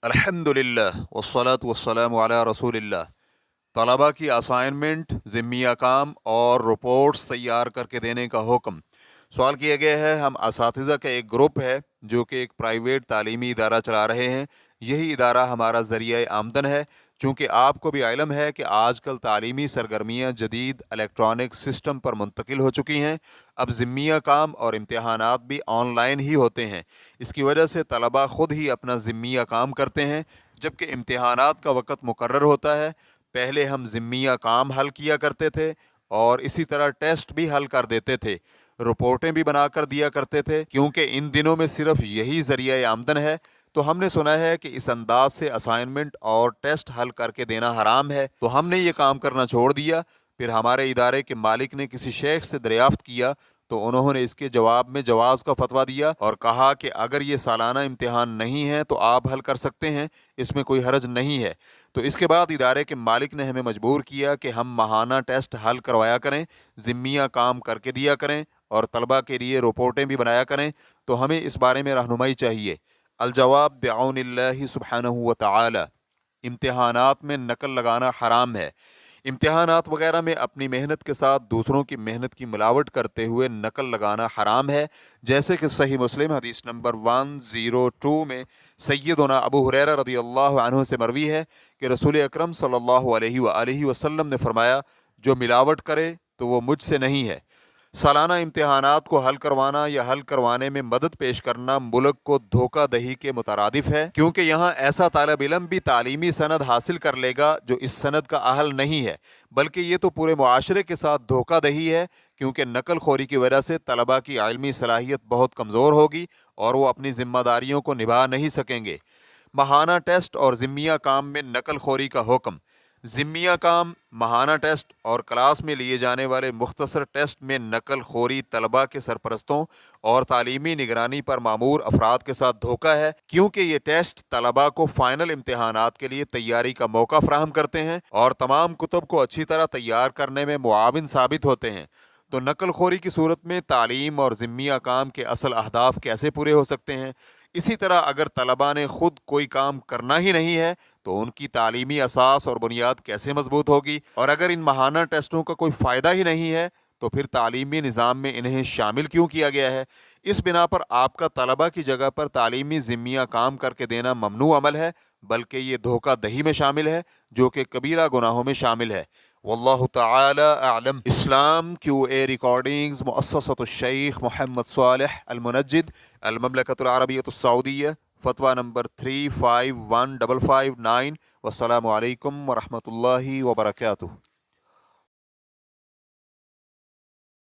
अल्हम्दुलिल्लाह वस्सलातु वस्सलामु अला रसूलिल्लाह। तलबा की असाइनमेंट, ज़िम्मी काम और रिपोर्ट्स तैयार करके देने का हुक्म। सवाल किया गया है, हम असातिज़ा का एक ग्रुप है जो कि एक प्राइवेट तालीमी इदारा चला रहे हैं। यही इदारा हमारा ज़रिया आमदन है। चूँकि आपको भी इल्म है कि आजकल तालीमी सरगर्मियाँ जदीद इलेक्ट्रॉनिक सिस्टम पर मुंतकिल हो चुकी हैं। अब ज़िम्मिया काम और इम्तहानात भी ऑनलाइन ही होते हैं। इसकी वजह से तलबा ख़ुद ही अपना ज़िम्मिया काम करते हैं, जबकि इम्तहानात का वक़्त मुकर्रर होता है। पहले हम ज़िम्मिया काम हल किया करते थे और इसी तरह टेस्ट भी हल कर देते थे, रिपोर्टें भी बनाकर दिया करते थे। क्योंकि इन दिनों में सिर्फ यही ज़रिया आमदन है, तो हमने सुना है कि इस अंदाज से असाइनमेंट और टेस्ट हल करके देना हराम है, तो हमने ये काम करना छोड़ दिया। फिर हमारे इदारे के मालिक ने किसी शेख से दरियाफ्त किया, तो उन्होंने इसके जवाब में जवाज़ का फतवा दिया और कहा कि अगर ये सालाना इम्तिहान नहीं है तो आप हल कर सकते हैं, इसमें कोई हरज नहीं है। तो इसके बाद इदारे के मालिक ने हमें मजबूर किया कि हम माहाना टेस्ट हल करवाया करें, ज़िम्मिया काम करके दिया करें और तलबा के लिए रिपोर्टें भी बनाया करें। तो हमें इस बारे में रहनुमाई चाहिए। अलजवाब बिऔनिल्लाहि सुब्हानहु व तआला। इम्तिहानात में नकल लगाना हराम है। इम्तिहानात वगैरह में अपनी मेहनत के साथ दूसरों की मेहनत की मिलावट करते हुए नकल लगाना हराम है। जैसे कि सही मुस्लिम हदीस नंबर 102 में सैयदना अबू हुरैरा रदियल्लाहु अन्हु से मरवी है कि रसूल अकरम सल्लल्लाहु अलैहि वसल्लम ने फरमाया, जो मिलावट करे तो वो मुझसे नहीं है। सालाना इम्तिहानात को हल करवाना या हल करवाने में मदद पेश करना मुल्क को धोखा दही के मुतरादिफ है, क्योंकि यहाँ ऐसा तालब इल्म भी तालीमी सनद हासिल कर लेगा जो इस सनद का अहल नहीं है, बल्कि ये तो पूरे मुआशरे के साथ धोखा दही है। क्योंकि नकल खोरी की वजह से तलबा की इल्मी सलाहियत बहुत कमज़ोर होगी और वो अपनी जिम्मेदारियों को निभा नहीं सकेंगे। माहाना टेस्ट और ज़िम्मिया काम में नकल खोरी का हुक्म। ज़िम्मिया काम, माहाना टेस्ट और क्लास में लिए जाने वाले मुख्तसर टेस्ट में नकल खोरी तलबा के सरपरस्तों और तालीमी निगरानी पर मामूर अफराद के साथ धोखा है, क्योंकि ये टेस्ट तलबा को फ़ाइनल इम्तिहानात के लिए तैयारी का मौका फराहम करते हैं और तमाम कुतुब को अच्छी तरह तैयार करने में मुआविन साबित होते हैं। तो नकल खोरी की सूरत में तालीम और ज़िम्मिया काम के असल अहदाफ कैसे पूरे हो सकते हैं? इसी तरह अगर तलबा ने ख़ुद कोई काम करना ही नहीं है तो उनकी तालीमी असास और बुनियाद कैसे मजबूत होगी? और अगर इन माहाना टेस्टों का कोई फ़ायदा ही नहीं है तो फिर तालीमी निज़ाम में इन्हें शामिल क्यों किया गया है? इस बिना पर आपका तलबा की जगह पर तालीमी ज़िम्मिया काम करके देना ममनू अमल है, बल्कि ये धोखा दही में शामिल है, जो कि कबीरा गुनाहों में शामिल है। वल्लाहु तआला अअलम। इस्लाम QA रिकॉर्डिंग्स मुअस्ससतुश शेख मोहम्मद सालेह अल मुनज्जिद अल ममलकतुल अरबिय्यतुस सऊदिय्या। फतवा नंबर 351559। वस्सलामु अलैकुम वरहमतुल्लाहि वबरकातुहू।